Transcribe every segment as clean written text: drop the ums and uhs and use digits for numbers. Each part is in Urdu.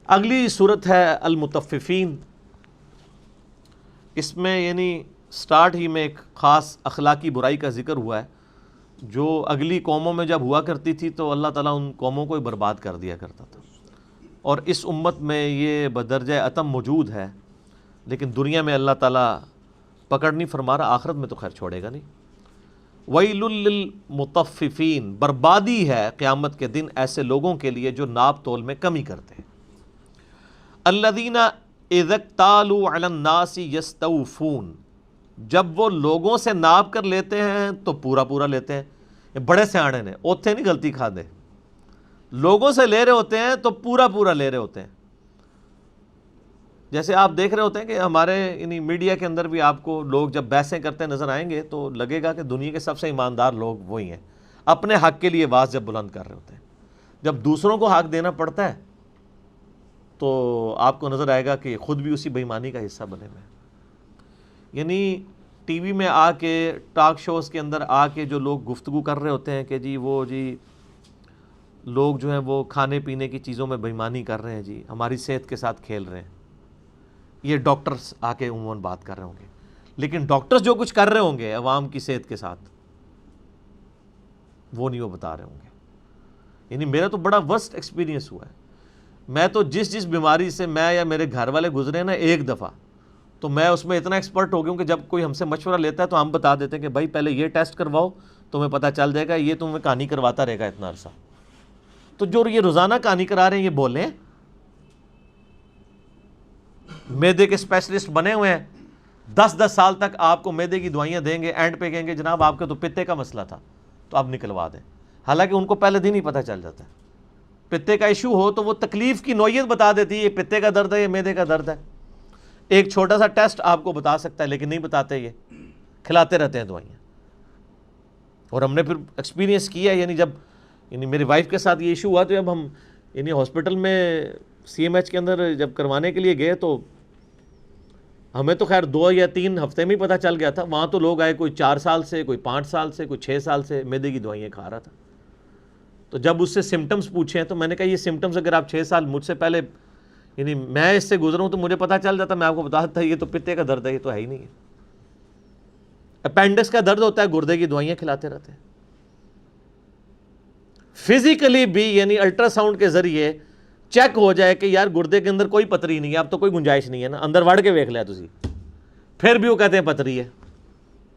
اگلی صورت ہے المطففین. اس میں یعنی سٹارٹ ہی میں ایک خاص اخلاقی برائی کا ذکر ہوا ہے جو اگلی قوموں میں جب ہوا کرتی تھی تو اللہ تعالیٰ ان قوموں کو ہی برباد کر دیا کرتا تھا، اور اس امت میں یہ بدرجہ عتم موجود ہے، لیکن دنیا میں اللہ تعالیٰ پکڑ نہیں فرما رہا، آخرت میں تو خیر چھوڑے گا نہیں. ویل للمطففین، بربادی ہے قیامت کے دن ایسے لوگوں کے لیے جو ناپ تول میں کمی کرتے ہیں. الذین اذا اکتالوا علی الناس یستوفون، جب وہ لوگوں سے ناپ کر لیتے ہیں تو پورا پورا لیتے ہیں. یہ بڑے سیانے نے اوتھے نہیں غلطی کھا دے، لوگوں سے لے رہے ہوتے ہیں تو پورا پورا لے رہے ہوتے ہیں. جیسے آپ دیکھ رہے ہوتے ہیں کہ ہمارے یعنی میڈیا کے اندر بھی آپ کو لوگ جب بحثیں کرتے نظر آئیں گے تو لگے گا کہ دنیا کے سب سے ایماندار لوگ وہی ہیں، اپنے حق کے لیے آواز جب بلند کر رہے ہوتے ہیں. جب دوسروں کو حق دینا پڑتا ہے تو آپ کو نظر آئے گا کہ خود بھی اسی بے ایمانی کا حصہ بنے ہوئے ہیں. یعنی ٹی وی میں آ کے، ٹاک شوز کے اندر آ کے جو لوگ گفتگو کر رہے ہوتے ہیں کہ جی وہ جی لوگ جو ہیں وہ کھانے پینے کی چیزوں میں بے ایمانی کر رہے ہیں، جی ہماری صحت کے ساتھ کھیل رہے ہیں، یہ ڈاکٹرز آ کے عموماً بات کر رہے ہوں گے. لیکن ڈاکٹرز جو کچھ کر رہے ہوں گے عوام کی صحت کے ساتھ وہ نہیں وہ بتا رہے ہوں گے. یعنی میرا تو بڑا ورسٹ ایکسپیرینس ہوا ہے. میں تو جس بیماری سے میں یا میرے گھر والے گزرے نا ایک دفعہ، تو میں اس میں اتنا ایکسپرٹ ہو گیا ہوں کہ جب کوئی ہم سے مشورہ لیتا ہے تو ہم بتا دیتے ہیں کہ بھائی پہلے یہ ٹیسٹ کرواؤ، تمہیں پتہ چل جائے گا، یہ تمہیں کہانی کرواتا رہے گا اتنا عرصہ. تو جو یہ روزانہ کہانی کرا رہے ہیں یہ بولیں، میدے کے اسپیشلسٹ بنے ہوئے ہیں، 10 سال تک آپ کو میدے کی دوائیاں دیں گے، اینڈ پہ کہیں گے جناب آپ کے تو پتے کا مسئلہ تھا تو آپ نکلوا دیں. حالانکہ ان کو پہلے دن ہی پتہ چل جاتا ہے. پتے کا ایشو ہو تو وہ تکلیف کی نوعیت بتا دیتی ہے، یہ پتے کا درد ہے، یہ میدے کا درد ہے. ایک چھوٹا سا ٹیسٹ آپ کو بتا سکتا ہے لیکن نہیں بتاتے، یہ کھلاتے رہتے ہیں دوائیاں. اور ہم نے پھر ایکسپیرینس کیا، یعنی جب میری وائف کے ساتھ یہ ایشو ہوا تو جب ہم ہاسپٹل میں سی ایم ایچ کے اندر جب کروانے کے لیے گئے تو ہمیں تو خیر 2 یا 3 ہفتے میں ہی پتہ چل گیا تھا. وہاں تو لوگ آئے کوئی 4 سال سے، کوئی 5 سال سے، کوئی 6 سال سے میدے کی دوائیاں کھا رہا تھا. تو جب اس سے سمٹمز پوچھے تو میں نے کہا یہ سمٹمز اگر آپ 6 سال مجھ سے پہلے میں اس سے گزرا ہوں تو مجھے پتہ چل جاتا، میں آپ کو بتا دیتا یہ تو پتے کا درد ہے، یہ تو ہے ہی نہیں ہے. اپینڈکس کا درد ہوتا ہے، گردے کی دوائیاں کھلاتے رہتے ہیں. فزیکلی بھی یعنی الٹرا ساؤنڈ کے ذریعے چیک ہو جائے کہ یار گردے کے اندر کوئی پتری نہیں ہے، اب تو کوئی گنجائش نہیں ہے نا، اندر وڑ کے دیکھ لیا تسی، پھر بھی وہ کہتے ہیں پتری ہے،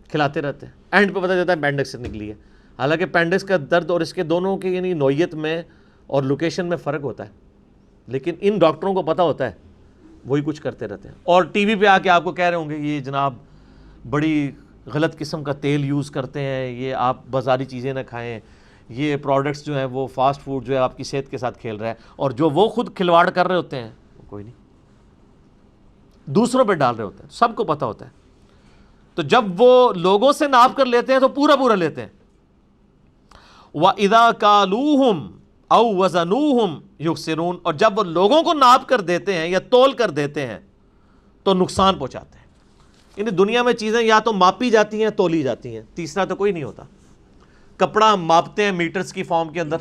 کھلاتے رہتے ہیں. اینڈ پہ پتہ چلتا ہے اپینڈکس سے نکلی ہے. حالانکہ اپینڈکس کا درد اور اس کے دونوں کی یعنی نوعیت میں اور لوکیشن میں فرق ہوتا ہے، لیکن ان ڈاکٹروں کو پتہ ہوتا ہے، وہی کچھ کرتے رہتے ہیں. اور ٹی وی پہ آ کے آپ کو کہہ رہے ہوں گے یہ جناب بڑی غلط قسم کا تیل یوز کرتے ہیں، یہ آپ بازاری چیزیں نہ کھائیں، یہ پروڈکٹس جو ہیں وہ فاسٹ فوڈ جو ہے آپ کی صحت کے ساتھ کھیل رہا ہے. اور جو وہ خود کھلواڑ کر رہے ہوتے ہیں وہ کوئی نہیں، دوسروں پہ ڈال رہے ہوتے ہیں، سب کو پتہ ہوتا ہے. تو جب وہ لوگوں سے ناپ کر لیتے ہیں تو پورا پورا لیتے ہیں. وَإِذَا كَالُوهُمْ أَوْ وَزَنُوهُمْ يُخْسِرُونَ، اور جب وہ لوگوں کو ناپ کر دیتے ہیں یا تول کر دیتے ہیں تو نقصان پہنچاتے ہیں. یعنی دنیا میں چیزیں یا تو ماپی جاتی ہیں تولی جاتی ہیں، تیسرا تو کوئی نہیں ہوتا. کپڑا ہم ماپتے ہیں میٹرز کی فارم کے اندر،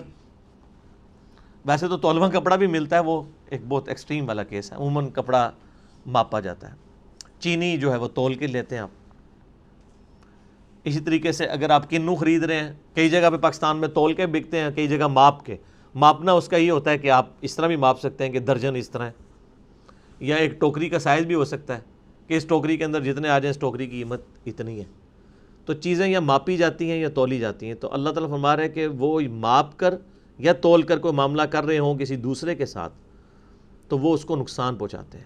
ویسے تو تولواں کپڑا بھی ملتا ہے، وہ ایک بہت ایکسٹریم والا کیس ہے. عموماً کپڑا ماپا جاتا ہے. چینی جو ہے وہ تول کے لیتے ہیں آپ. اسی طریقے سے اگر آپ کنو خرید رہے ہیں، کئی جگہ پہ پاکستان میں تول کے بکتے ہیں، کئی جگہ ماپ کے. ماپنا اس کا یہ ہوتا ہے کہ آپ اس طرح بھی ماپ سکتے ہیں کہ درجن اس طرح ہے، یا ایک ٹوکری کا سائز بھی ہو سکتا ہے کہ اس ٹوکری کے اندر جتنے آ جائیں اس ٹوکری کی قیمت اتنی ہے. تو چیزیں یا ماپی جاتی ہیں یا تولی جاتی ہیں. تو اللہ تعالیٰ فرما رہے ہیں کہ وہ ماپ کر یا تول کر کوئی معاملہ کر رہے ہوں کسی دوسرے کے ساتھ تو وہ اس کو نقصان پہنچاتے ہیں.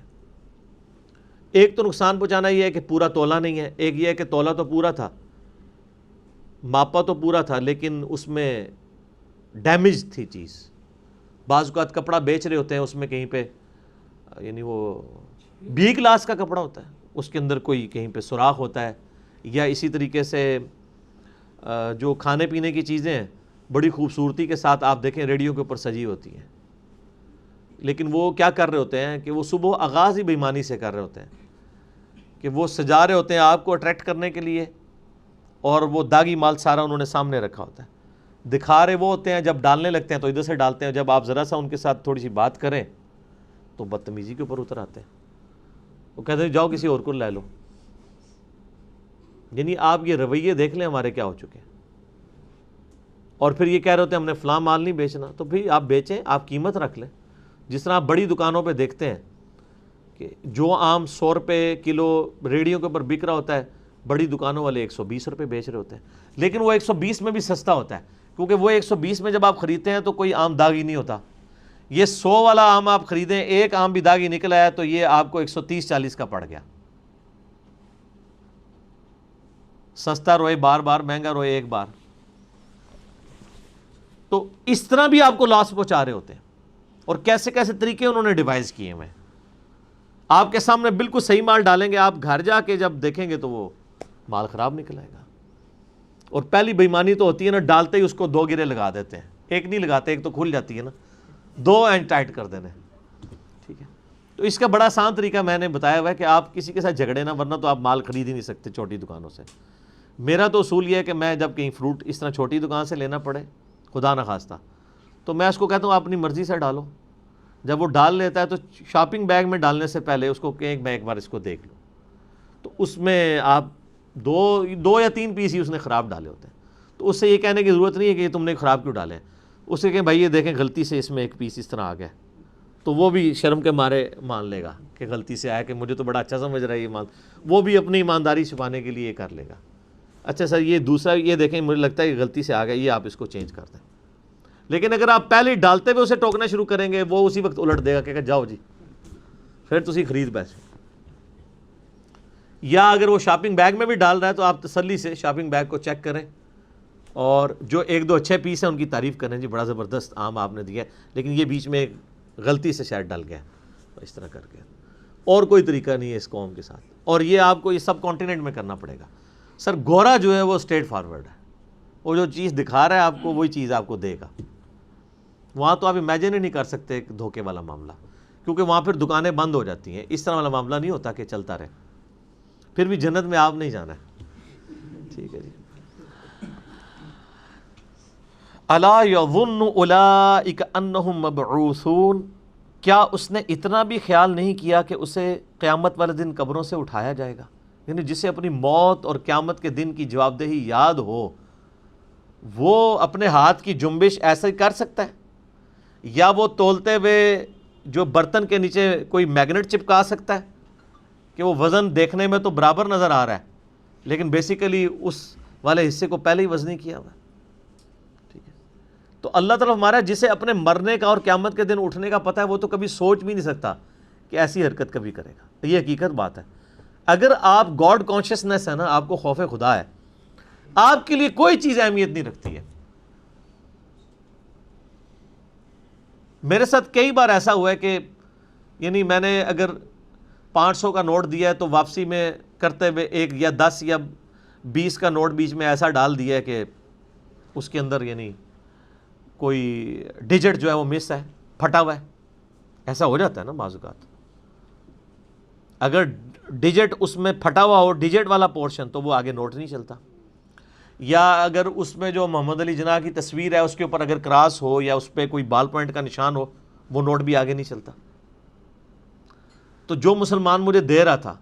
ایک تو نقصان پہنچانا یہ ہے کہ پورا تولا نہیں ہے، ایک یہ ہے کہ تولا تو پورا تھا، ماپا تو پورا تھا، لیکن اس میں ڈیمیج تھی چیز. بعض اوقات کپڑا بیچ رہے ہوتے ہیں، اس میں کہیں پہ یعنی وہ بی کلاس کا کپڑا ہوتا ہے، اس کے اندر کوئی کہیں پہ سوراخ ہوتا ہے. یا اسی طریقے سے جو کھانے پینے کی چیزیں ہیں بڑی خوبصورتی کے ساتھ آپ دیکھیں ریڈیو کے اوپر سجی ہوتی ہیں، لیکن وہ کیا کر رہے ہوتے ہیں کہ وہ صبح آغاز ہی بے ایمانی سے کر رہے ہوتے ہیں کہ وہ سجا رہے ہوتے ہیں آپ کو اٹریکٹ کرنے کے لیے، اور وہ داغی مال سارا انہوں نے سامنے رکھا ہوتا ہے. دکھا رہے وہ ہوتے ہیں، جب ڈالنے لگتے ہیں تو ادھر سے ڈالتے ہیں. جب آپ ذرا سا ان کے ساتھ تھوڑی سی بات کریں تو بدتمیزی کے اوپر اتر آتے ہیں، وہ کہتے ہیں جاؤ کسی اور کو لے لو۔ یعنی آپ یہ رویے دیکھ لیں ہمارے کیا ہو چکے ہیں، اور پھر یہ کہہ رہے ہوتے ہیں ہم نے فلاں مال نہیں بیچنا، تو پھر آپ بیچیں، آپ قیمت رکھ لیں۔ جس طرح آپ بڑی دکانوں پہ دیکھتے ہیں کہ جو آم 100 روپے کلو ریڑھیوں کے اوپر بک رہا ہوتا ہے، بڑی دکانوں والے 120 روپے بیچ رہے ہوتے ہیں، لیکن وہ 120 میں بھی سستا ہوتا ہے، کیونکہ وہ 120 میں جب آپ خریدتے ہیں تو کوئی آم داغی نہیں ہوتا۔ یہ 100 والا آم آپ خریدیں، ایک آم بھی داغی نکل آیا تو یہ آپ کو 130-40 کا پڑ گیا۔ سستا روئے بار بار، مہنگا روئے ایک بار۔ تو اس طرح بھی آپ کو لاس پہنچا رہے ہوتے ہیں، اور کیسے کیسے طریقے انہوں نے ڈیوائز کیے ہوئے ہیں۔ آپ کے سامنے بالکل صحیح مال ڈالیں گے، آپ گھر جا کے جب دیکھیں گے تو وہ مال خراب نکل آئے گا۔ اور پہلی بےایمانی تو ہوتی ہے نا، ڈالتے ہی اس کو 2 گرے لگا دیتے ہیں، ایک نہیں لگاتے، ایک تو کھل جاتی ہے نا، 2 اینڈ ٹائٹ کر دینے۔ ٹھیک ہے، تو اس کا بڑا آسان طریقہ میں نے بتایا ہوا ہے کہ آپ کسی کے ساتھ جھگڑے نہ، ورنہ تو آپ مال خرید ہی نہیں سکتے چھوٹی دکانوں سے۔ میرا تو اصول یہ ہے کہ میں جب کہیں فروٹ اس طرح چھوٹی دکان سے لینا پڑے، خدا نخواستہ، تو میں اس کو کہتا ہوں آپ اپنی مرضی سے ڈالو۔ جب وہ ڈال لیتا ہے تو شاپنگ بیگ میں ڈالنے سے پہلے اس کو کہیں میں ایک بار اس کو دیکھ لوں، تو اس میں آپ 2 یا 3 پیس ہی اس نے خراب ڈالے ہوتے ہیں، تو اس سے یہ کہنے کی ضرورت نہیں ہے کہ یہ تم نے خراب کیوں ڈالے ہیں۔ اس سے کہیں بھائی یہ دیکھیں غلطی سے اس میں 1 پیس اس طرح آ گیا، تو وہ بھی شرم کے مارے مان لے گا کہ غلطی سے آیا، کہ مجھے تو بڑا اچھا سمجھ رہا ہے یہ مال، وہ بھی اپنی ایمانداری چھپانے کے لیے یہ کر لے گا، اچھا سر یہ دوسرا یہ دیکھیں مجھے لگتا ہے کہ غلطی سے آ گیا، یہ آپ اس کو چینج کر دیں۔ لیکن اگر آپ پہلے ڈالتے ہوئے اسے ٹوکنا شروع کریں گے، وہ اسی وقت الٹ دے گا کہ جاؤ جی پھر تسی خرید بیٹھے۔ یا اگر وہ شاپنگ بیگ میں بھی ڈال رہا ہے تو آپ تسلی سے شاپنگ بیگ کو چیک کریں، اور جو 1-2 اچھے پیس ہیں ان کی تعریف کریں، جی بڑا زبردست آم آپ نے دیا ہے، لیکن یہ بیچ میں ایک غلطی سے شاید ڈل گیا، اس طرح کر کے۔ اور کوئی طریقہ نہیں ہے اس قوم کے ساتھ، اور یہ آپ کو یہ سب کانٹیننٹ میں کرنا پڑے گا۔ سر گورا جو ہے وہ اسٹریٹ فارورڈ ہے، وہ جو چیز دکھا رہا ہے آپ کو وہی چیز آپ کو دے گا۔ وہاں تو آپ امیجن ہی نہیں کر سکتے ایک دھوکے والا معاملہ، کیونکہ وہاں پھر دکانیں بند ہو جاتی ہیں، اس طرح والا معاملہ نہیں ہوتا کہ چلتا رہے۔ پھر بھی جنت میں آپ نہیں جانا ہے۔ ٹھیک ہے جی۔ الا یظن اولئک انہم مبعوثون، کیا اس نے اتنا بھی خیال نہیں کیا کہ اسے قیامت والے دن قبروں سے اٹھایا جائے گا؟ یعنی جسے اپنی موت اور قیامت کے دن کی جواب دہی یاد ہو، وہ اپنے ہاتھ کی جنبش ایسے ہی کر سکتا ہے؟ یا وہ تولتے ہوئے جو برتن کے نیچے کوئی میگنیٹ چپکا سکتا ہے کہ وہ وزن دیکھنے میں تو برابر نظر آ رہا ہے، لیکن بیسیکلی اس والے حصے کو پہلے ہی وزنی کیا ہوا ہے؟ ٹھیک ہے، تو اللہ تعالیٰ ہمارا جسے اپنے مرنے کا اور قیامت کے دن اٹھنے کا پتہ ہے، وہ تو کبھی سوچ بھی نہیں سکتا کہ ایسی حرکت کبھی کرے گا۔ یہ حقیقت بات ہے۔ اگر آپ گاڈ کانشیسنس ہے نا، آپ کو خوف خدا ہے، آپ کے لیے کوئی چیز اہمیت نہیں رکھتی ہے۔ میرے ساتھ کئی بار ایسا ہوا ہے کہ یعنی میں نے اگر 500 کا نوٹ دیا ہے تو واپسی میں کرتے ہوئے 1 یا 10 یا 20 کا نوٹ بیچ میں ایسا ڈال دیا ہے کہ اس کے اندر یعنی کوئی ڈیجٹ جو ہے وہ مس ہے، پھٹا ہوا ہے۔ ایسا ہو جاتا ہے نا بعض اوقات، اگر ڈیجٹ اس میں پھٹا ہوا ہو، ڈیجٹ والا پورشن، تو وہ آگے نوٹ نہیں چلتا۔ یا اگر اس میں جو محمد علی جناح کی تصویر ہے اس کے اوپر اگر کراس ہو یا اس پہ کوئی بال پوائنٹ کا نشان ہو، وہ نوٹ بھی آگے نہیں چلتا۔ تو جو مسلمان مجھے دے رہا تھا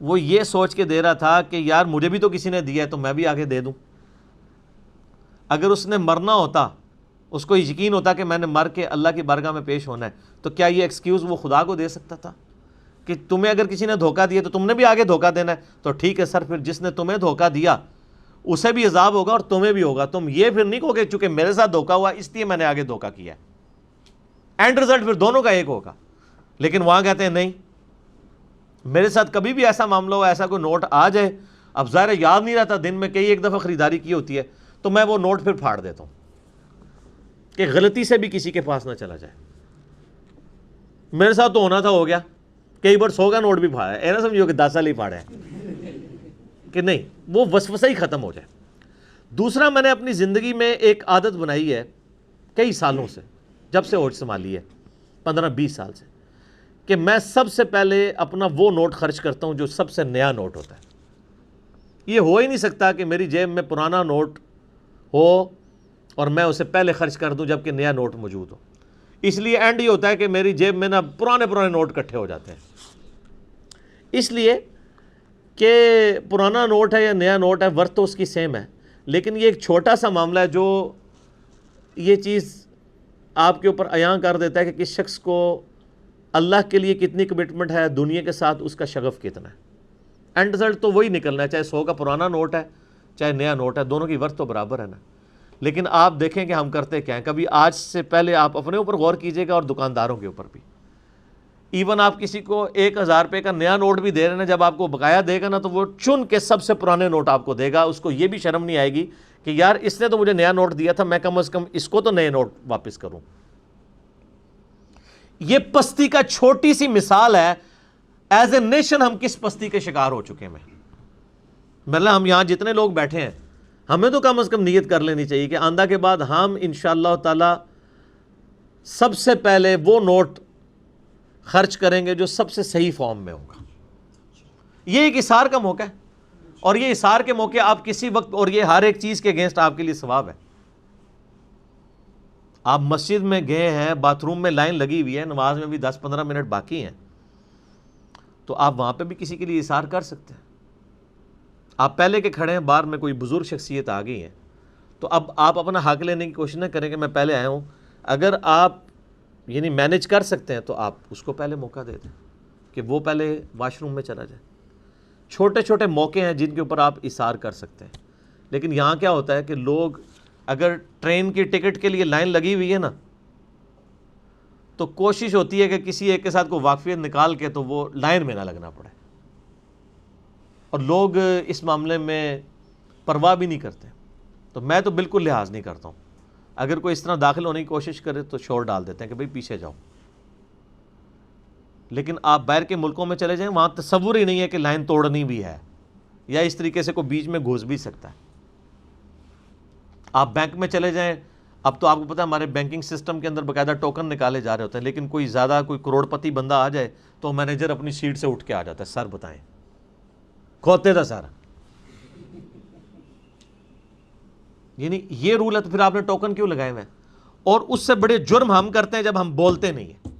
وہ یہ سوچ کے دے رہا تھا کہ یار مجھے بھی تو کسی نے دیا ہے تو میں بھی آگے دے دوں۔ اگر اس نے مرنا ہوتا، اس کو یقین ہوتا کہ میں نے مر کے اللہ کی بارگاہ میں پیش ہونا ہے، تو کیا یہ ایکسکیوز وہ خدا کو دے سکتا تھا کہ تمہیں اگر کسی نے دھوکہ دیا تو تم نے بھی آگے دھوکہ دینا ہے؟ تو ٹھیک ہے سر، پھر جس نے تمہیں دھوکہ دیا اسے بھی عذاب ہوگا اور تمہیں بھی ہوگا۔ تم یہ پھر نہیں کہو کہ چونکہ میرے ساتھ دھوکہ ہوا اس لیے میں نے آگے دھوکہ کیا ہے، اینڈ رزلٹ پھر دونوں کا ایک ہوگا۔ لیکن وہاں کہتے ہیں نہیں، میرے ساتھ کبھی بھی ایسا معاملہ ہوا، ایسا کوئی نوٹ آ جائے، اب ظاہر یاد نہیں رہتا، دن میں کئی ایک دفعہ خریداری کی ہوتی ہے، تو میں وہ نوٹ پھر پھاڑ دیتا ہوں کہ غلطی سے بھی کسی کے پاس نہ چلا جائے۔ میرے ساتھ تو ہونا تھا، ہو گیا، کئی بار 100 کا نوٹ بھی پھاڑا ہے، ایسا سمجھو کہ 10 سال ہی پھاڑے ہیں، کہ نہیں، وہ وسوسہ ہی ختم ہو جائے۔ دوسرا، میں نے اپنی زندگی میں ایک عادت بنائی ہے کئی سالوں سے، جب سے ہوش سنبھالی ہے 15-20 سال سے، کہ میں سب سے پہلے اپنا وہ نوٹ خرچ کرتا ہوں جو سب سے نیا نوٹ ہوتا ہے۔ یہ ہو ہی نہیں سکتا کہ میری جیب میں پرانا نوٹ ہو اور میں اسے پہلے خرچ کر دوں جبکہ نیا نوٹ موجود ہو۔ اس لیے اینڈ یہ ہوتا ہے کہ میری جیب میں نا پرانے نوٹ اکٹھے ہو جاتے ہیں، اس لیے کہ پرانا نوٹ ہے یا نیا نوٹ ہے، ورتھ تو اس کی سیم ہے، لیکن یہ ایک چھوٹا سا معاملہ ہے جو یہ چیز آپ کے اوپر عیاں کر دیتا ہے کہ کس شخص کو اللہ کے لیے کتنی کمٹمنٹ ہے، دنیا کے ساتھ اس کا شغف کتنا ہے۔ اینڈ رزلٹ تو وہی نکلنا ہے، چاہے 100 کا پرانا نوٹ ہے چاہے نیا نوٹ ہے، دونوں کی ورتھ تو برابر ہے نا۔ لیکن آپ دیکھیں کہ ہم کرتے کیا ہیں، کبھی آج سے پہلے آپ اپنے اوپر غور کیجئے گا اور دکانداروں کے اوپر بھی۔ ایون آپ کسی کو 1000 روپے کا نیا نوٹ بھی دے رہے ہیں، جب آپ کو بقایا دے گا نا تو وہ چن کے سب سے پرانے نوٹ آپ کو دے گا، اس کو یہ بھی شرم نہیں آئے گی کہ یار اس نے تو مجھے نیا نوٹ دیا تھا، میں کم از کم اس کو تو نئے نوٹ واپس کروں۔ یہ پستی کا چھوٹی سی مثال ہے، ایز اے نیشن ہم کس پستی کے شکار ہو چکے ہیں۔ مطلب ہم یہاں جتنے لوگ بیٹھے ہیں، ہمیں تو کم از کم نیت کر لینی چاہیے کہ آئندہ کے بعد ہم انشاءاللہ تعالی سب سے پہلے وہ نوٹ خرچ کریں گے جو سب سے صحیح فارم میں ہوگا۔ یہ ایک اثار کا موقع ہے، اور یہ اثار کے موقع آپ کسی وقت، اور یہ ہر ایک چیز کے اگینسٹ آپ کے لیے ثواب ہے۔ آپ مسجد میں گئے ہیں، باتھ روم میں لائن لگی ہوئی ہے، نماز میں بھی 10-15 منٹ باقی ہیں، تو آپ وہاں پہ بھی کسی کے لیے اثار کر سکتے ہیں۔ آپ پہلے کے کھڑے ہیں، باہر میں کوئی بزرگ شخصیت آ گئی ہے، تو اب آپ اپنا حق لینے کی کوشش نہ کریں کہ میں پہلے آیا ہوں۔ اگر آپ یعنی مینج کر سکتے ہیں تو آپ اس کو پہلے موقع دے دیں کہ وہ پہلے واش روم میں چلا جائے۔ چھوٹے چھوٹے موقع ہیں جن کے اوپر آپ اثار کر سکتے ہیں۔ لیکن یہاں کیا ہوتا ہے کہ لوگ اگر ٹرین کی ٹکٹ کے لیے لائن لگی ہوئی ہے نا، تو کوشش ہوتی ہے کہ کسی ایک کے ساتھ کوئی واقفیت نکال کے تو وہ لائن میں نہ لگنا پڑے، اور لوگ اس معاملے میں پرواہ بھی نہیں کرتے۔ تو میں تو بالکل لحاظ نہیں کرتا ہوں، اگر کوئی اس طرح داخل ہونے کی کوشش کرے تو شور ڈال دیتے ہیں کہ بھئی پیچھے جاؤ۔ لیکن آپ باہر کے ملکوں میں چلے جائیں، وہاں تصور ہی نہیں ہے کہ لائن توڑنی بھی ہے، یا اس طریقے سے کوئی بیچ میں گھس بھی سکتا ہے۔ آپ بینک میں چلے جائیں، اب تو آپ کو پتہ ہے ہمارے بینکنگ سسٹم کے اندر باقاعدہ ٹوکن نکالے جا رہے ہوتے ہیں، لیکن کوئی زیادہ کوئی کروڑ پتی بندہ آ جائے تو مینیجر اپنی سیٹ سے اٹھ کے آ جاتا ہے، سر بتائیں کھوتے تھا سارا۔ یعنی یہ رول ہے، تو پھر آپ نے ٹوکن کیوں لگائے ہوئے ہیں؟ اور اس سے بڑے جرم ہم کرتے ہیں جب ہم بولتے نہیں ہیں،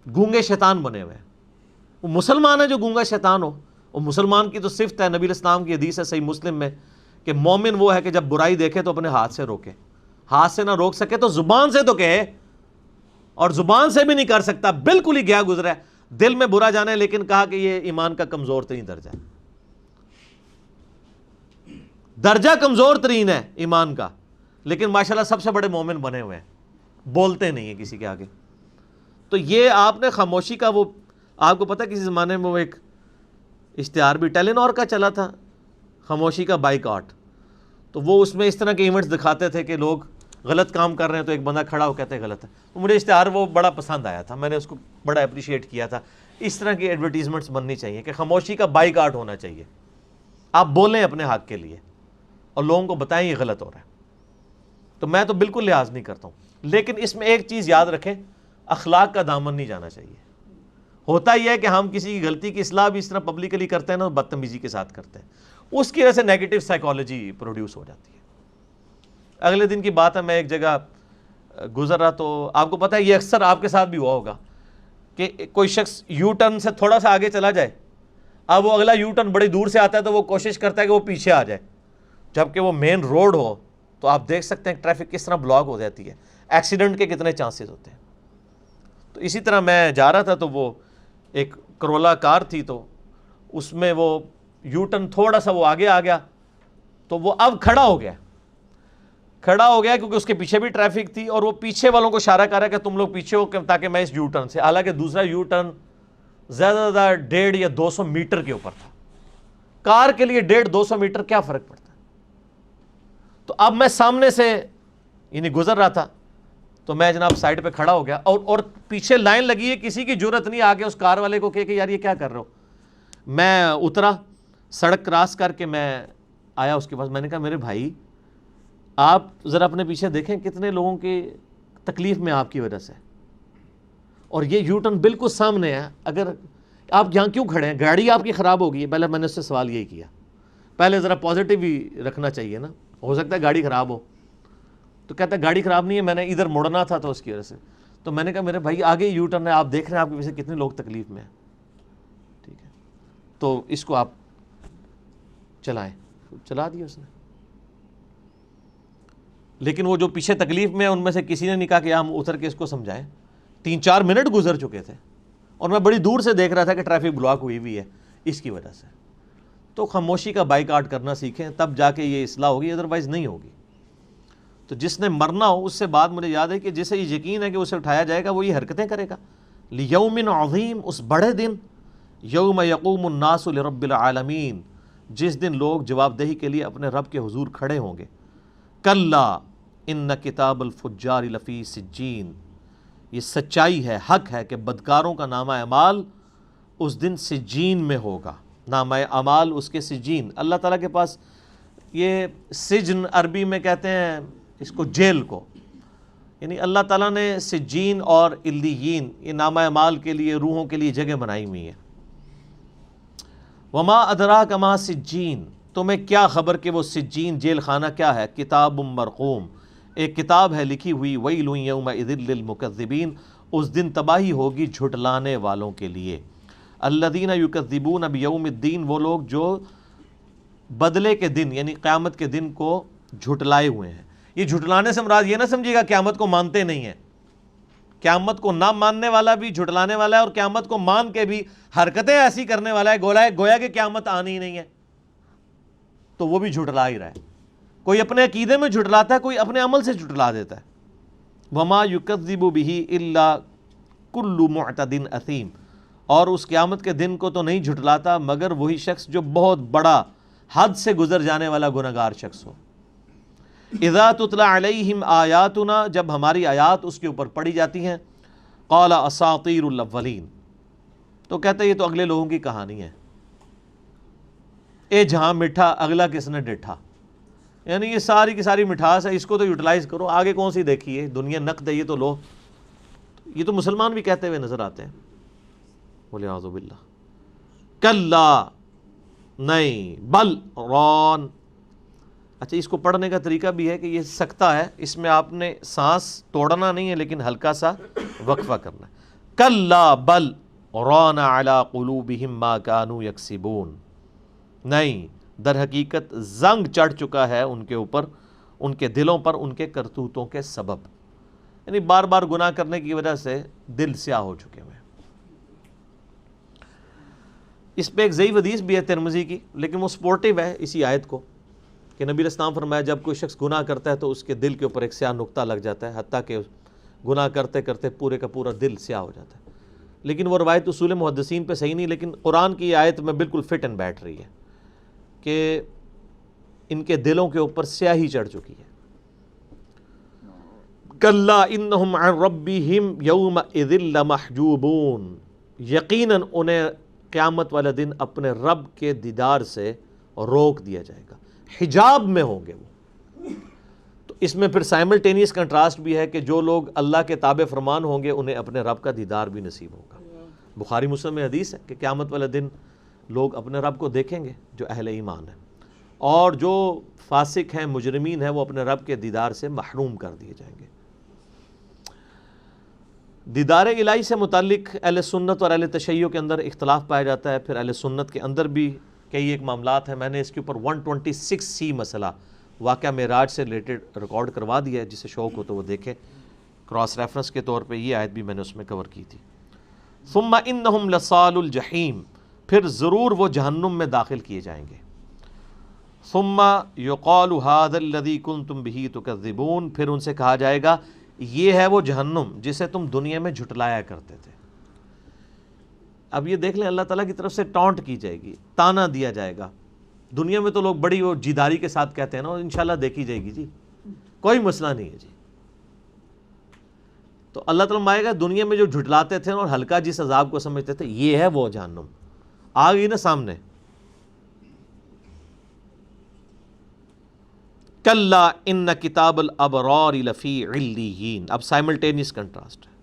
گونگے شیطان بنے ہوئے ہیں۔ وہ مسلمان ہے جو گونگا شیطان ہو؟ وہ مسلمان کی تو صفت ہے، نبی الاسلام کی حدیث ہے صحیح مسلم میں کہ مومن وہ ہے کہ جب برائی دیکھے تو اپنے ہاتھ سے روکے، ہاتھ سے نہ روک سکے تو زبان سے تو کہے، اور زبان سے بھی نہیں کر سکتا، بالکل ہی گیا گزرا ہے، دل میں برا جانا ہے، لیکن کہا کہ یہ ایمان کا کمزور ترین درجہ ہے، درجہ کمزور ترین ہے ایمان کا، لیکن ماشاءاللہ سب سے بڑے مومن بنے ہوئے ہیں، بولتے نہیں ہیں کسی کے آگے۔ تو یہ آپ نے خاموشی کا، وہ آپ کو پتہ کسی زمانے میں وہ ایک اشتہار بھی ٹیلینور کا چلا تھا، خاموشی کا بائیکاٹ، تو وہ اس میں اس طرح کے ایونٹس دکھاتے تھے کہ لوگ غلط کام کر رہے ہیں تو ایک بندہ کھڑا ہو کہتے ہیں غلط ہے، تو مجھے اشتہار وہ بڑا پسند آیا تھا، میں نے اس کو بڑا اپریشیٹ کیا تھا۔ اس طرح کی ایڈورٹیزمنٹس بننی چاہیے کہ خاموشی کا بائیکاٹ ہونا چاہیے، آپ بولیں اپنے حق کے لیے اور لوگوں کو بتائیں یہ غلط ہو رہا ہے۔ تو میں تو بالکل لحاظ نہیں کرتا ہوں، لیکن اس میں ایک چیز یاد رکھیں، اخلاق کا دامن نہیں جانا چاہیے۔ ہوتا یہ ہے کہ ہم کسی کی غلطی کی اصلاح بھی اس طرح پبلکلی کرتے ہیں نا، بدتمیزی کے ساتھ کرتے ہیں، اس کی وجہ سے نیگیٹو سائیکالوجی پروڈیوس ہو جاتی ہے۔ اگلے دن کی بات ہے، میں ایک جگہ گزر رہا، تو آپ کو پتہ ہے یہ اکثر آپ کے ساتھ بھی ہوا ہوگا کہ کوئی شخص یو ٹرن سے تھوڑا سا آگے چلا جائے، اب وہ اگلا یو ٹرن بڑی دور سے آتا ہے تو وہ کوشش کرتا ہے کہ وہ پیچھے آ جائے، جبکہ وہ مین روڈ ہو تو آپ دیکھ سکتے ہیں ٹریفک کس طرح بلاک ہو جاتی ہے، ایکسیڈنٹ کے کتنے چانسز ہوتے ہیں۔ تو اسی طرح میں جا رہا تھا تو وہ ایک کرولا کار تھی، تو اس میں وہ یو ٹرن تھوڑا سا وہ آگے آ گیا، تو وہ اب کھڑا ہو گیا کیونکہ اس کے پیچھے بھی ٹریفک تھی، اور وہ پیچھے والوں کو اشارہ کر رہا ہے کہ تم لوگ پیچھے ہو تاکہ میں اس یو ٹرن سے، حالانکہ دوسرا یو ٹرن زیادہ زیادہ 150 یا 200 میٹر کے اوپر تھا۔ کار کے لیے 150-200 میٹر کیا فرق پڑتا ہے؟ تو اب میں سامنے سے یعنی گزر رہا تھا، تو میں جناب سائڈ پہ کھڑا ہو گیا، اور پیچھے لائن لگی ہے، کسی کی جرت نہیں آگے اس کار والے کو کہ یار یہ کیا کر رہے ہو۔ میں اترا، سڑک کراس کر کے میں آیا اس کے پاس، میں نے کہا میرے بھائی آپ ذرا اپنے پیچھے دیکھیں کتنے لوگوں کی تکلیف میں آپ کی وجہ سے، اور یہ یو ٹرن بالکل سامنے ہے، اگر آپ یہاں کیوں کھڑے ہیں؟ گاڑی آپ کی خراب ہو گئی ہے۔ پہلے میں نے اس سے سوال یہی کیا، پہلے ذرا پازیٹیو ہی رکھنا چاہیے نا، ہو سکتا ہے گاڑی خراب ہو۔ تو کہتا ہے گاڑی خراب نہیں ہے، میں نے ادھر مڑنا تھا تو اس کی وجہ سے. تو میں نے کہا میرے بھائی آگے یو ٹرن ہے، آپ دیکھ رہے ہیں آپ کی وجہ سے کتنے لوگ تکلیف میں ہیں. ٹھیک ہے، تو اس کو آپ چلائیں. چلا دیا اس نے. لیکن وہ جو پیچھے تکلیف میں ان میں سے کسی نے نہیں کہا کہ ہم اتر کے اس کو سمجھائیں. 3-4 منٹ گزر چکے تھے اور میں بڑی دور سے دیکھ رہا تھا کہ ٹریفک بلاک ہوئی ہوئی ہے اس کی وجہ سے. تو خاموشی کا بائیکاٹ کرنا سیکھیں، تب جا کے یہ اصلاح ہوگی، ادروائز نہیں ہوگی. تو جس نے مرنا ہو اس سے بعد مجھے یاد ہے کہ جسے یہ یقین ہے کہ اسے اٹھایا جائے گا وہ یہ حرکتیں کرے گا. لیوم عظیم، اس بڑے دن، یوم یقوم الناس لرب العالمین، جس دن لوگ جواب دہی کے لیے اپنے رب کے حضور کھڑے ہوں گے. کلا ان کتاب الفجار لفی سجین، یہ سچائی ہے، حق ہے کہ بدکاروں کا نامہ اعمال اس دن سجین میں ہوگا. نامہ اعمال اس کے سجین. اللہ تعالیٰ کے پاس یہ سجن عربی میں کہتے ہیں اس کو جیل کو، یعنی اللہ تعالیٰ نے سجین اور علیین یہ نامہ اعمال کے لیے، روحوں کے لیے جگہ بنائی ہوئی ہے. وما ادراک ما سجین، تمہیں کیا خبر کہ وہ سجین جیل خانہ کیا ہے. کتاب مرقوم، ایک کتاب ہے لکھی ہوئی. ویل یومئذ للمکذبین، اس دن تباہی ہوگی جھٹلانے والوں کے لیے. الذین یکذبون بیوم الدین، وہ لوگ جو بدلے کے دن یعنی قیامت کے دن کو جھٹلائے ہوئے ہیں. یہ جھٹلانے سے مراد یہ نہ سمجھیے گا قیامت کو مانتے نہیں ہیں. قیامت کو نہ ماننے والا بھی جھٹلانے والا ہے، اور قیامت کو مان کے بھی حرکتیں ایسی کرنے والا ہے گویا کہ قیامت آنی ہی نہیں ہے، تو وہ بھی جھٹلا ہی رہا ہے. کوئی اپنے عقیدے میں جھٹلاتا ہے، کوئی اپنے عمل سے جھٹلا دیتا ہے. وما یکذب بہ الا کل معتد اثیم، اور اس قیامت کے دن کو تو نہیں جھٹلاتا مگر وہی شخص جو بہت بڑا حد سے گزر جانے والا گنہگار شخص ہو. اذا تتلی علیہم آیاتنا، جب ہماری آیات اس کے اوپر پڑھی جاتی ہیں. قال اساطیر الاولین، تو کہتا ہے یہ تو اگلے لوگوں کی کہانی ہے. اے جہاں میٹھا اگلا کس نے ڈٹھا، یعنی یہ ساری کی ساری مٹھاس ہے، اس کو تو یوٹیلائز کرو، آگے کون سی دیکھی ہے دنیا نقد ہے یہ تو لو. یہ تو مسلمان بھی کہتے ہوئے نظر آتے ہیں. وَلِعَاذُ بِاللَّہ. کلا، نہیں، بل ران. اچھا، اس کو پڑھنے کا طریقہ بھی ہے کہ یہ سکتہ ہے، اس میں آپ نے سانس توڑنا نہیں ہے لیکن ہلکا سا وقفہ کرنا ہے. کلا بل ران علی قلوبہم ما کانوا یکسبون، نہیں، در حقیقت زنگ چڑھ چکا ہے ان کے اوپر، ان کے دلوں پر ان کے کرتوتوں کے سبب، یعنی بار بار گناہ کرنے کی وجہ سے دل سیاہ ہو چکے ہوئے. اس پہ ایک ضعیف حدیث بھی ہے ترمذی کی، لیکن وہ سپورٹیو ہے اسی آیت کو، کہ نبی علیہ السلام فرمایا جب کوئی شخص گناہ کرتا ہے تو اس کے دل کے اوپر ایک سیاہ نقطہ لگ جاتا ہے، حتیٰ کہ گناہ کرتے کرتے پورے کا پورا دل سیاہ ہو جاتا ہے. لیکن وہ روایت اصول محدثین پہ صحیح نہیں، لیکن قرآن کی آیت میں بالکل فٹ اینڈ بیٹھ رہی ہے کہ ان کے دلوں کے اوپر سیاہی چڑھ چکی ہے. کلا انہم عن ربہم یومئذ لمحجوبون، یقیناً انہیں قیامت والے دن اپنے رب کے دیدار سے روک دیا جائے گا، حجاب میں ہوں گے وہ. تو اس میں پھر سائملٹینیس کنٹراسٹ بھی ہے کہ جو لوگ اللہ کے تابع فرمان ہوں گے انہیں اپنے رب کا دیدار بھی نصیب ہوگا. بخاری مسلم میں حدیث ہے کہ قیامت والے دن لوگ اپنے رب کو دیکھیں گے جو اہل ایمان ہیں، اور جو فاسق ہیں، مجرمین ہیں، وہ اپنے رب کے دیدار سے محروم کر دیے جائیں گے. دیدار الہی سے متعلق اہل سنت اور اہل تشیع کے اندر اختلاف پایا جاتا ہے. پھر اہل سنت کے اندر بھی کئی ایک معاملات ہیں. میں نے اس کے اوپر 126C مسئلہ واقعہ معراج سے ریلیٹڈ ریکارڈ کروا دیا ہے، جسے شوق ہو تو وہ دیکھیں. کراس ریفرنس کے طور پہ یہ آیت بھی میں نے اس میں کور کی تھی. ثم انہم لصال الجحیم، پھر ضرور وہ جہنم میں داخل کیے جائیں گے. ثم یقال ھذا الذی کنتم بہ تکذبون، پھر ان سے کہا جائے گا یہ ہے وہ جہنم جسے تم دنیا میں جھٹلایا کرتے تھے. اب یہ دیکھ لیں اللہ تعالیٰ کی طرف سے ٹانٹ کی جائے گی، تانا دیا جائے گا. دنیا میں تو لوگ بڑی وہ جیداری کے ساتھ کہتے ہیں نا انشاءاللہ دیکھی جائے گی جی، کوئی مسئلہ نہیں ہے جی. تو اللہ تعالیٰ آئے گا دنیا میں جو جھٹلاتے تھے اور ہلکا جس عذاب کو سمجھتے تھے، یہ ہے وہ جہنم، آ گئی نا سامنے. کلا ان کتاب الابرار لفی علیین، اب سائملٹینیس کنٹراسٹ ہے.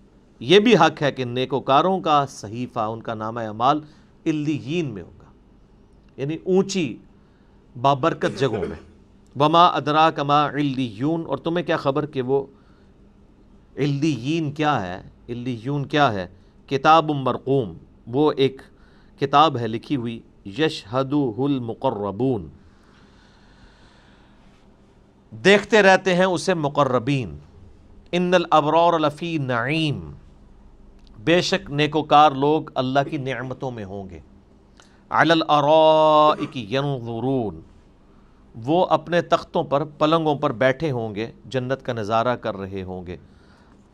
یہ بھی حق ہے کہ نیکوکاروں کا صحیفہ، ان کا نامہ اعمال علیین میں ہوگا، یعنی اونچی بابرکت جگہوں میں. وما ادراک ما علیون، اور تمہیں کیا خبر کہ وہ علیین کیا ہے، علیون کیا ہے، کتاب مرقوم، وہ ایک کتاب ہے لکھی ہوئی، یشہدہ المقربون، دیکھتے رہتے ہیں اسے مقربین، ان الابرار لفی نعیم، بے شک نیکوکار لوگ اللہ کی نعمتوں میں ہوں گے، علی الارائک ینظرون، وہ اپنے تختوں پر، پلنگوں پر بیٹھے ہوں گے، جنت کا نظارہ کر رہے ہوں گے،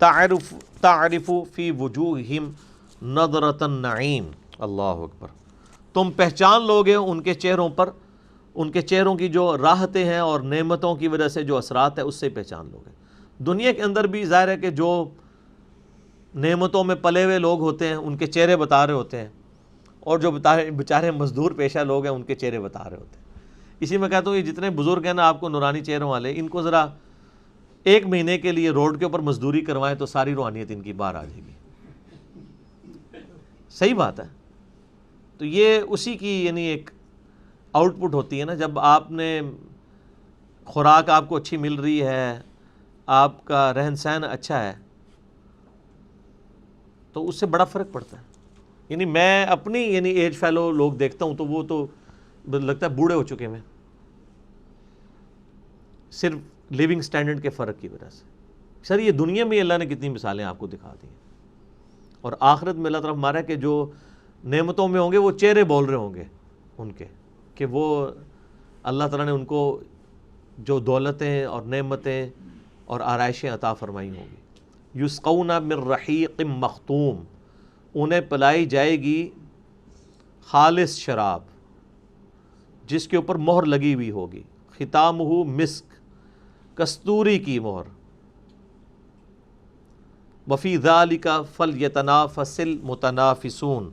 تعرف فی وجوہہم نظرۃ النعیم، اللہ اکبر، تم پہچان لوگے ان کے چہروں پر، ان کے چہروں کی جو راحتیں ہیں اور نعمتوں کی وجہ سے جو اثرات ہے اس سے پہچان لوگے۔ دنیا کے اندر بھی ظاہر ہے کہ جو نعمتوں میں پلے ہوئے لوگ ہوتے ہیں ان کے چہرے بتا رہے ہوتے ہیں، اور جو بیچارے مزدور پیشہ لوگ ہیں ان کے چہرے بتا رہے ہوتے ہیں۔ اسی میں کہتا ہوں یہ جتنے بزرگ ہیں نا آپ کو نورانی چہروں والے، ان کو ذرا ایک مہینے کے لیے روڈ کے اوپر مزدوری کروائیں تو ساری روحانیت ان کی باہر آ جائے گی۔ صحیح بات ہے۔ تو یہ اسی کی یعنی ایک آؤٹ پٹ ہوتی ہے نا، جب آپ نے خوراک آپ کو اچھی مل رہی ہے، آپ کا رہن سہن اچھا ہے، تو اس سے بڑا فرق پڑتا ہے۔ یعنی میں اپنی یعنی ایج فیلو لوگ دیکھتا ہوں تو وہ تو لگتا ہے بوڑھے ہو چکے ہیں، صرف لیونگ سٹینڈرڈ کے فرق کی وجہ سے۔ سر یہ دنیا میں اللہ نے کتنی مثالیں آپ کو دکھا دی ہیں، اور آخرت میں اللہ طرف ہمارا کہ جو نعمتوں میں ہوں گے وہ چہرے بول رہے ہوں گے ان کے، کہ وہ اللہ تعالیٰ نے ان کو جو دولتیں اور نعمتیں اور آرائشیں عطا فرمائی ہوں گی۔ یسقون من رحیق مختوم، انہیں پلائی جائے گی خالص شراب جس کے اوپر مہر لگی ہوئی ہوگی، ختامہ مسک، کستوری کی مہر، وفی ذالک فلیتنافس المتنافسون،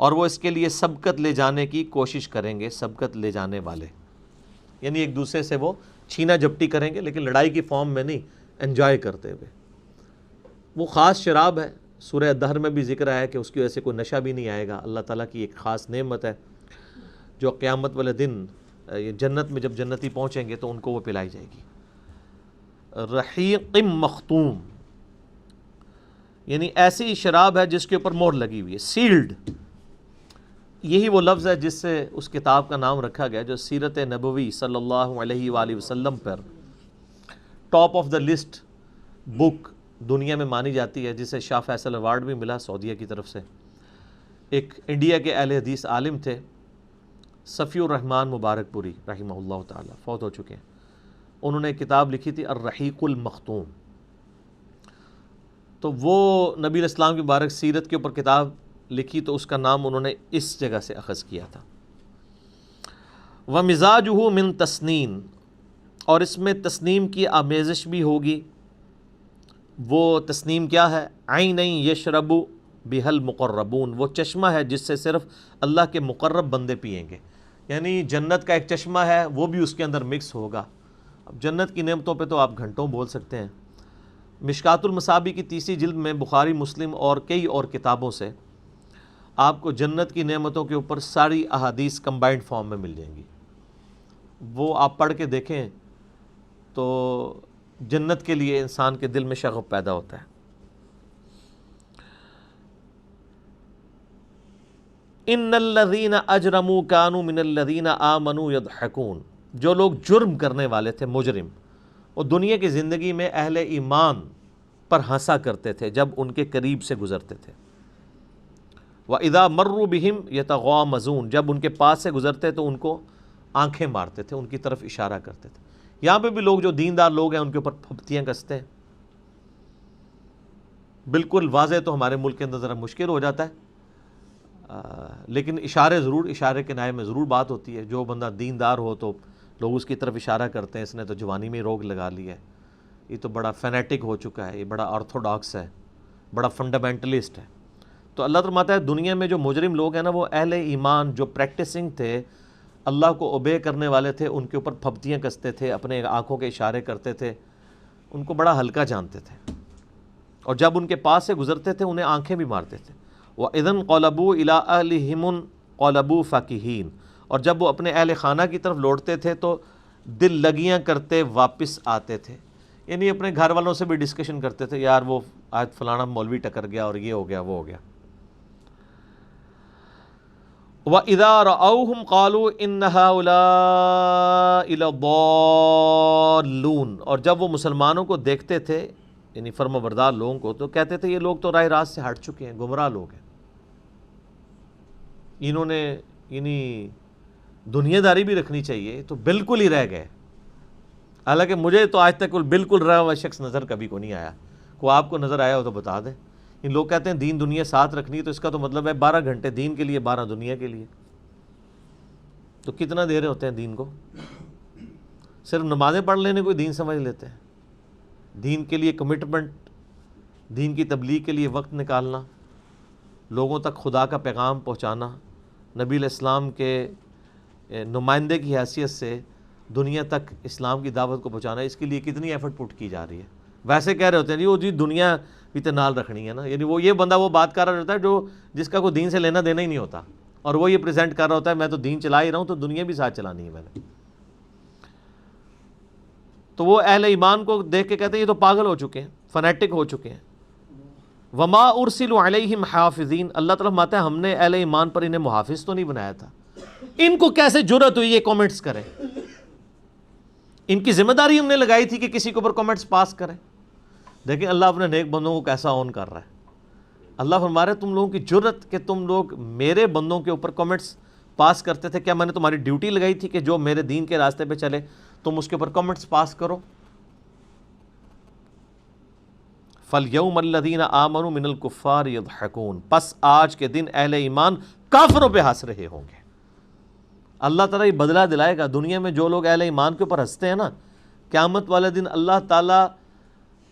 اور وہ اس کے لیے سبقت لے جانے کی کوشش کریں گے، سبقت لے جانے والے، یعنی ایک دوسرے سے وہ چھینا جھپٹی کریں گے لیکن لڑائی کی فارم میں نہیں، انجوائے کرتے ہوئے۔ وہ خاص شراب ہے، سورہ دہر میں بھی ذکر آیا کہ اس کی وجہ سے کوئی نشہ بھی نہیں آئے گا، اللہ تعالیٰ کی ایک خاص نعمت ہے جو قیامت والے دن جنت میں جب جنتی پہنچیں گے تو ان کو وہ پلائی جائے گی۔ رحیق مختوم، یعنی ایسی شراب ہے جس کے اوپر مہر لگی ہوئی ہے، سیلڈ۔ یہی وہ لفظ ہے جس سے اس کتاب کا نام رکھا گیا جو سیرت نبوی صلی اللہ علیہ وآلہ وسلم پر ٹاپ آف دا لسٹ بک دنیا میں مانی جاتی ہے، جسے شاہ فیصل ایوارڈ بھی ملا سعودیہ کی طرف سے۔ ایک انڈیا کے اہل حدیث عالم تھے صفی الرحمن مبارک پوری رحمہ اللہ تعالی، فوت ہو چکے ہیں، انہوں نے کتاب لکھی تھی الرحیق المختوم۔ تو وہ نبی علیہ السلام کی مبارک سیرت کے اوپر کتاب لکھی تو اس کا نام انہوں نے اس جگہ سے اخذ کیا تھا۔ وَمِزَاجُهُ مِن تسنین، اور اس میں تسنیم کی آمیزش بھی ہوگی۔ وہ تسنیم کیا ہے؟ عَيْنًا يَشْرَبُ بِهَا الْمُقَرَّبُونَ، وہ چشمہ ہے جس سے صرف اللہ کے مقرب بندے پئیں گے، یعنی جنت کا ایک چشمہ ہے وہ بھی اس کے اندر مکس ہوگا۔ اب جنت کی نعمتوں پہ تو آپ گھنٹوں بول سکتے ہیں۔ مشکات المصابیح کی 30 جلد میں بخاری، مسلم اور کئی اور کتابوں سے آپ کو جنت کی نعمتوں کے اوپر ساری احادیث کمبائنڈ فارم میں مل جائیں گی، وہ آپ پڑھ کے دیکھیں تو جنت کے لیے انسان کے دل میں شغف پیدا ہوتا ہے۔ ان الذین اجرموا کانوا من الذین آمنوا یضحکون، جو لوگ جرم کرنے والے تھے، مجرم، وہ دنیا کی زندگی میں اہل ایمان پر ہنسا کرتے تھے جب ان کے قریب سے گزرتے تھے۔ وَإِذَا مَرُّوا بِهِمْ يَتَغَامَزُونَ، جب ان کے پاس سے گزرتے تو ان کو آنکھیں مارتے تھے، ان کی طرف اشارہ کرتے تھے۔ یہاں پہ بھی لوگ جو دیندار لوگ ہیں ان کے اوپر پھپتیاں کستے ہیں۔ بالکل واضح تو ہمارے ملک کے اندر ذرا مشکل ہو جاتا ہے، لیکن اشارے ضرور، اشارے کے نائے میں ضرور بات ہوتی ہے۔ جو بندہ دیندار ہو تو لوگ اس کی طرف اشارہ کرتے ہیں، اس نے تو جوانی میں روگ لگا لی ہے، یہ تو بڑا فینیٹک ہو چکا ہے، یہ بڑا آرتھوڈاکس ہے، بڑا فنڈامنٹلسٹ ہے۔ تو اللہ فرماتا ہے دنیا میں جو مجرم لوگ ہیں نا، وہ اہل ایمان جو پریکٹسنگ تھے، اللہ کو اوبے کرنے والے تھے، ان کے اوپر پھپتیاں کستے تھے، اپنے آنکھوں کے اشارے کرتے تھے، ان کو بڑا ہلکا جانتے تھے، اور جب ان کے پاس سے گزرتے تھے انہیں آنکھیں بھی مارتے تھے۔ وَإِذَا انْقَلَبُوا إِلَىٰ أَهْلِهِمُ انْقَلَبُوا فَكِهِينَ، اور جب وہ اپنے اہل خانہ کی طرف لوٹتے تھے تو دل لگیاں کرتے واپس آتے تھے، یعنی اپنے گھر والوں سے بھی ڈسکشن کرتے تھے، یار وہ آج فلانا مولوی ٹکر گیا اور یہ ہو گیا وہ ہو گیا۔ وَإِذَا رَأَوْهُمْ قَالُوا إِنَّ هَؤُلَاءِ لَضَالُّونَ، اور جب وہ مسلمانوں کو دیکھتے تھے یعنی فرمانبردار لوگوں کو، تو کہتے تھے یہ لوگ تو راہ راست سے ہٹ چکے ہیں، گمراہ لوگ ہیں، انہوں نے یعنی دنیا داری بھی رکھنی چاہیے تو بالکل ہی رہ گئے۔ حالانکہ مجھے تو آج تک بالکل رہا ہوا شخص نظر کبھی کو نہیں آیا، کوئی آپ کو نظر آیا ہو تو بتا دیں۔ ان لوگ کہتے ہیں دین دنیا ساتھ رکھنی ہے، تو اس کا تو مطلب ہے 12 گھنٹے دین کے لیے 12 دنیا کے لیے، تو کتنا دے رہے ہوتے ہیں دین کو؟ صرف نمازیں پڑھ لینے کوئی دین سمجھ لیتے ہیں؟ دین کے لیے کمٹمنٹ، دین کی تبلیغ کے لیے وقت نکالنا، لوگوں تک خدا کا پیغام پہنچانا، نبی علیہ السلام کے نمائندے کی حیثیت سے دنیا تک اسلام کی دعوت کو پہنچانا، اس کے لیے کتنی ایفرٹ پٹ کی جا رہی ہے۔ ویسے کہہ رہے ہوتے ہیں جی دنیا بھی تے نال رکھنی ہے نا، یعنی وہ یہ بندہ وہ بات کر رہا ہوتا ہے جس کا کوئی دین سے لینا دینا ہی نہیں ہوتا، اور وہ یہ پریزنٹ کر رہا ہوتا ہے میں تو دین چلا ہی رہا ہوں تو دنیا بھی ساتھ چلانی ہے میں نے۔ تو وہ اہل ایمان کو دیکھ کے کہتے ہیں یہ تو پاگل ہو چکے ہیں، فنیٹک ہو چکے ہیں۔ وما ارسلوا علیہم حافظین، اللہ تعالیٰ فرماتا ہے ہم نے اہل ایمان پر انہیں محافظ تو نہیں بنایا تھا، ان کو کیسے جرأت ہوئی یہ کامنٹس کریں؟ ان کی ذمہ داری ہم نے لگائی تھی کہ کسی کے اوپر کامنٹس پاس کریں۔ دیکھیں اللہ اپنے نیک بندوں کو کیسا آن کر رہا ہے۔ اللہ فرما رہا ہے تم لوگوں کی جرأت کہ تم لوگ میرے بندوں کے اوپر کامنٹس پاس کرتے تھے، کیا میں نے تمہاری ڈیوٹی لگائی تھی کہ جو میرے دین کے راستے پہ چلے تم اس کے اوپر کامنٹس پاس کرو؟ فَالْيَوْمَ الَّذِينَ آمَنُوا مِنَ الْكُفَّارِ يَضْحَكُونَ، پس آج کے دن اہل ایمان کافروں پہ ہنس رہے ہوں گے۔ اللہ تعالیٰ یہ بدلہ دلائے گا۔ دنیا میں جو لوگ اہل ایمان کے اوپر ہنستے ہیں نا، قیامت والے دن اللہ تعالیٰ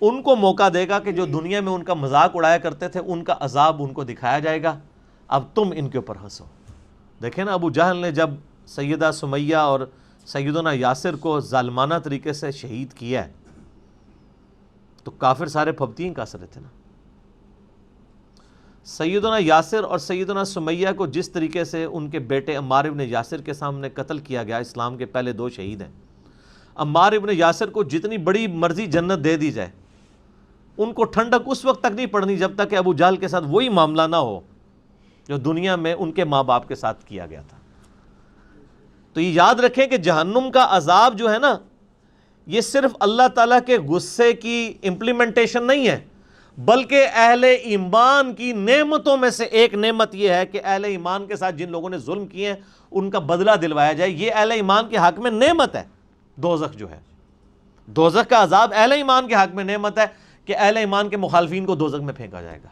ان کو موقع دے گا کہ جو دنیا میں ان کا مذاق اڑایا کرتے تھے ان کا عذاب ان کو دکھایا جائے گا، اب تم ان کے اوپر ہنسو۔ دیکھیں نا ابو جہل نے جب سیدہ سمیہ اور سیدنا یاسر کو ظالمانہ طریقے سے شہید کیا ہے تو کافر سارے پھپتیاں کس رہے تھے نا۔ سیدنا یاسر اور سیدنا سمیہ کو جس طریقے سے ان کے بیٹے عمار ابن یاسر کے سامنے قتل کیا گیا، اسلام کے پہلے 2 شہید ہیں، عمار ابن یاسر کو جتنی بڑی مرضی جنت دے دی جائے ان کو ٹھنڈک اس وقت تک نہیں پڑنی جب تک کہ ابو جہل کے ساتھ وہی معاملہ نہ ہو جو دنیا میں ان کے ماں باپ کے ساتھ کیا گیا تھا۔ تو یہ یاد رکھیں کہ جہنم کا عذاب جو ہے نا، یہ صرف اللہ تعالیٰ کے غصے کی امپلیمنٹیشن نہیں ہے، بلکہ اہل ایمان کی نعمتوں میں سے ایک نعمت یہ ہے کہ اہل ایمان کے ساتھ جن لوگوں نے ظلم کیے ہیں ان کا بدلہ دلوایا جائے۔ یہ اہل ایمان کے حق میں نعمت ہے۔ دوزخ جو ہے، دوزخ کا عذاب اہل ایمان کے حق میں نعمت ہے کہ اہل ایمان کے مخالفین کو دوزخ میں پھینکا جائے گا۔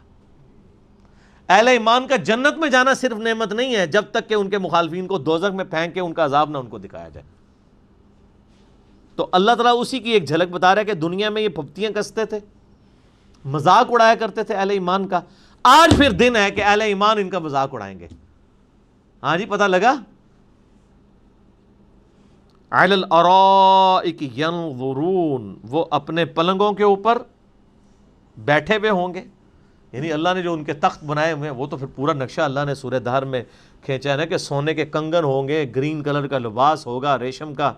اہل ایمان کا جنت میں جانا صرف نعمت نہیں ہے جب تک کہ ان کے مخالفین کو دوزخ میں پھینک کے ان کا عذاب نہ ان کو دکھایا جائے۔ تو اللہ تعالیٰ اسی کی ایک جھلک بتا رہا ہے کہ دنیا میں یہ پھپتیاں کستے تھے، مذاق اڑایا کرتے تھے اہل ایمان کا، آج پھر دن ہے کہ اہل ایمان ان کا مذاق اڑائیں گے۔ ہاں جی، پتہ لگا؟ علی الارائک ینظرون، وہ اپنے پلنگوں کے اوپر بیٹھے ہوئے ہوں گے، یعنی اللہ نے جو ان کے تخت بنائے ہوئے ہیں وہ تو پھر پورا نقشہ اللہ نے سورہ دہر میں کھینچا ہے نا کہ سونے کے کنگن ہوں گے، گرین کلر کا لباس ہوگا، ریشم کا،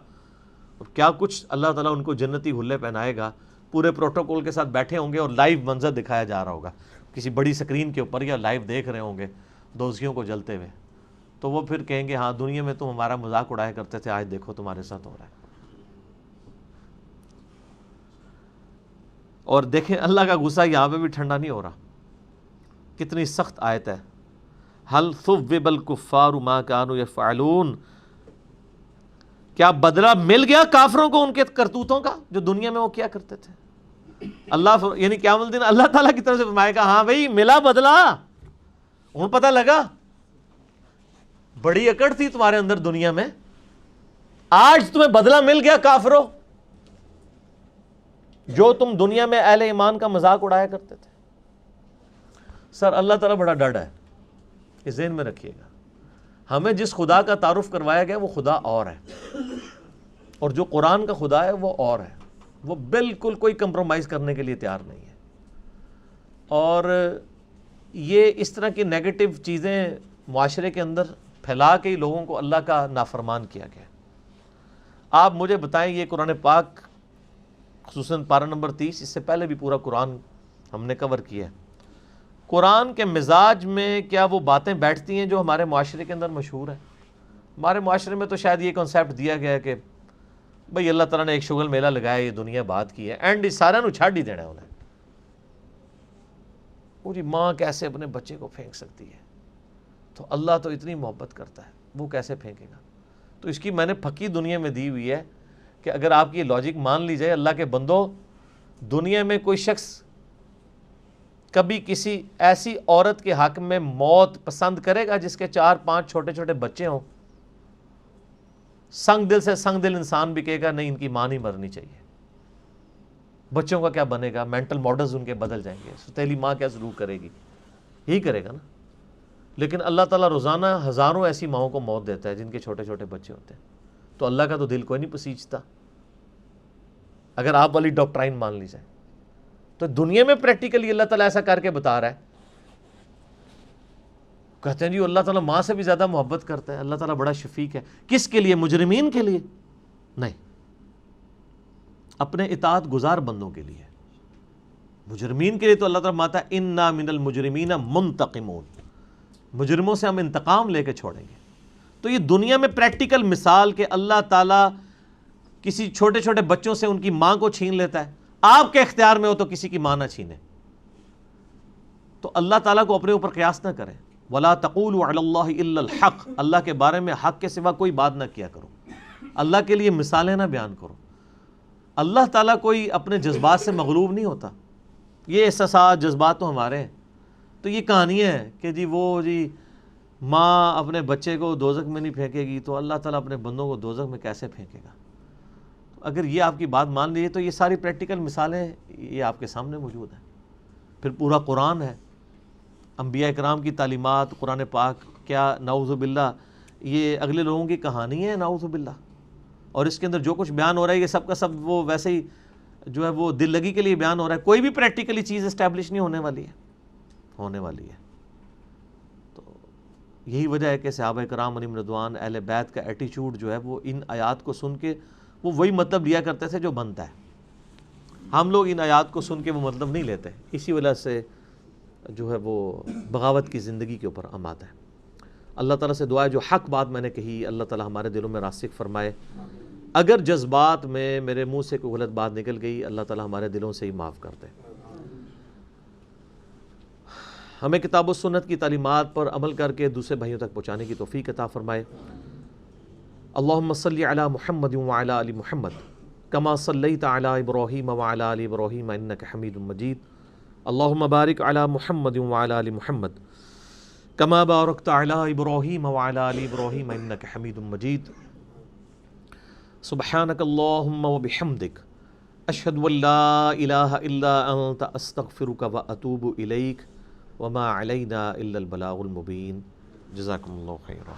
اور کیا کچھ اللہ تعالیٰ ان کو جنتی حلے پہنائے گا، پورے پروٹوکول کے ساتھ بیٹھے ہوں گے اور لائیو منظر دکھایا جا رہا ہوگا کسی بڑی سکرین کے اوپر، یا لائیو دیکھ رہے ہوں گے دوزیوں کو جلتے ہوئے، تو وہ پھر کہیں گے ہاں دنیا میں تم ہمارا مذاق اڑایا کرتے تھے، آج دیکھو تمہارے ساتھ ہو رہا ہے۔ اور دیکھیں اللہ کا غصہ یہاں پہ بھی ٹھنڈا نہیں ہو رہا، کتنی سخت آیت ہے۔ هل ثوب الکفار ما كانوا يفعلون، کیا بدلہ مل گیا کافروں کو ان کے کرتوتوں کا جو دنیا میں وہ کیا کرتے تھے؟ اللہ یعنی قیامت الدین اللہ تعالیٰ کی طرف سے فرمائے گا ہاں بھائی ملا بدلہ، ہوں پتہ لگا بڑی اکڑ تھی تمہارے اندر دنیا میں، آج تمہیں بدلہ مل گیا کافروں، جو تم دنیا میں اہل ایمان کا مذاق اڑایا کرتے تھے۔ سر اللہ تعالیٰ بڑا ڈاڈا ہے، یہ ذہن میں رکھیے گا۔ ہمیں جس خدا کا تعارف کروایا گیا وہ خدا اور ہے، اور جو قرآن کا خدا ہے وہ اور ہے، وہ بالکل کوئی کمپرومائز کرنے کے لیے تیار نہیں ہے۔ اور یہ اس طرح کی نیگیٹو چیزیں معاشرے کے اندر پھیلا کے ہی لوگوں کو اللہ کا نافرمان کیا گیا۔ آپ مجھے بتائیں یہ قرآن پاک خصوصاً پارہ نمبر 30، اس سے پہلے بھی پورا قرآن ہم نے کور کیا ہے، قرآن کے مزاج میں کیا وہ باتیں بیٹھتی ہیں جو ہمارے معاشرے کے اندر مشہور ہیں؟ ہمارے معاشرے میں تو شاید یہ کنسیپٹ دیا گیا ہے کہ بھئی اللہ تعالیٰ نے ایک شغل میلہ لگایا، یہ دنیا بات کی ہے، اینڈ اس سارا نو چھاڑ ہی دینا ہے انہیں۔ وہ جی ماں کیسے اپنے بچے کو پھینک سکتی ہے؟ تو اللہ تو اتنی محبت کرتا ہے، وہ کیسے پھینکے گا؟ تو اس کی میں نے پھکی دنیا میں دی ہوئی ہے کہ اگر آپ کی لاجک مان لی جائے، اللہ کے بندو، دنیا میں کوئی شخص کبھی کسی ایسی عورت کے حق میں موت پسند کرے گا جس کے 4-5 چھوٹے چھوٹے بچے ہوں؟ سنگ دل سے سنگ دل انسان بھی کہے گا نہیں، ان کی ماں نہیں مرنی چاہیے۔ بچوں کا کیا بنے گا؟ مینٹل ماڈلز ان کے بدل جائیں گے، ستیلی ماں کیا سلوک کرے گی؟ یہی کرے گا نا۔ لیکن اللہ تعالیٰ روزانہ ہزاروں ایسی ماؤں کو موت دیتا ہے جن کے چھوٹے چھوٹے بچے ہوتے ہیں، تو اللہ کا تو دل کوئی نہیں پسیجتا اگر آپ والی ڈاکٹرائن مان لی جائے۔ تو دنیا میں پریکٹیکلی اللہ تعالیٰ ایسا کر کے بتا رہا ہے، کہتے ہیں جی اللہ تعالیٰ ماں سے بھی زیادہ محبت کرتا ہے، اللہ تعالیٰ بڑا شفیق ہے۔ کس کے لیے؟ مجرمین کے لیے نہیں، اپنے اطاعت گزار بندوں کے لیے۔ مجرمین کے لیے تو اللہ تعالیٰ ماتا ہے انا من المجرمین منتقمون، مجرموں سے ہم انتقام لے کے چھوڑیں گے۔ تو یہ دنیا میں پریکٹیکل مثال کہ اللہ تعالیٰ کسی چھوٹے چھوٹے بچوں سے ان کی ماں کو چھین لیتا ہے، آپ کے اختیار میں ہو تو کسی کی ماں نہ چھینے۔ تو اللہ تعالیٰ کو اپنے اوپر قیاس نہ کریں۔ وَلَا تَقُولُوا عَلَى اللَّهِ إِلَّا الْحَقِّ، اللہ کے بارے میں حق کے سوا کوئی بات نہ کیا کرو، اللہ کے لیے مثالیں نہ بیان کرو۔ اللہ تعالیٰ کوئی اپنے جذبات سے مغلوب نہیں ہوتا، یہ احساسات جذبات تو ہمارے ہیں۔ تو یہ کہانیاں ہیں کہ جی وہ جی ماں اپنے بچے کو دوزخ میں نہیں پھینکے گی تو اللہ تعالیٰ اپنے بندوں کو دوزخ میں کیسے پھینکے گا؟ اگر یہ آپ کی بات مان لیجیے تو یہ ساری پریکٹیکل مثالیں یہ آپ کے سامنے موجود ہیں۔ پھر پورا قرآن ہے، انبیاء کرام کی تعلیمات، قرآن پاک، کیا نعوذ باللہ یہ اگلے لوگوں کی کہانی ہے؟ نعوذ باللہ۔ اور اس کے اندر جو کچھ بیان ہو رہا ہے یہ سب کا سب وہ ویسے ہی جو ہے وہ دل لگی کے لیے بیان ہو رہا ہے، کوئی بھی پریکٹیکلی چیز اسٹیبلش نہیں ہونے والی ہے۔ تو یہی وجہ ہے کہ صحابہ کرام علیہم رضوان، اہل بیت کا ایٹیچیوڈ جو ہے وہ ان آیات کو سن کے وہ وہی مطلب لیا کرتے تھے جو بنتا ہے۔ ہم لوگ ان آیات کو سن کے وہ مطلب نہیں لیتے، اسی وجہ سے جو ہے وہ بغاوت کی زندگی کے اوپر ہم آتا ہے۔ اللہ تعالیٰ سے دعا ہے جو حق بات میں نے کہی اللہ تعالیٰ ہمارے دلوں میں راسخ فرمائے، اگر جذبات میں میرے منہ سے کوئی غلط بات نکل گئی اللہ تعالیٰ ہمارے دلوں سے ہی معاف کر دے۔ ہمیں کتاب و سنت کی تعلیمات پر عمل کر کے دوسرے بھائیوں تک پہنچانے کی توفیق عطا فرمائے۔ اللہم صلی علی محمد وعلی آل محمد کما صلیت علی ابراہیم وعلی آل ابراہیم انک حمید مجید۔ اللہم بارک علی محمد وعلی آل محمد کما بارکت علی ابراہیم وعلی آل ابراہیم انک حمید مجید۔ سبحانک اللہم وبحمدک اشہد ان لا الہ الا انت استغفرک واتوب الیک وما علینا الا البلاغ المبین۔ جزاکم اللہ خیرا۔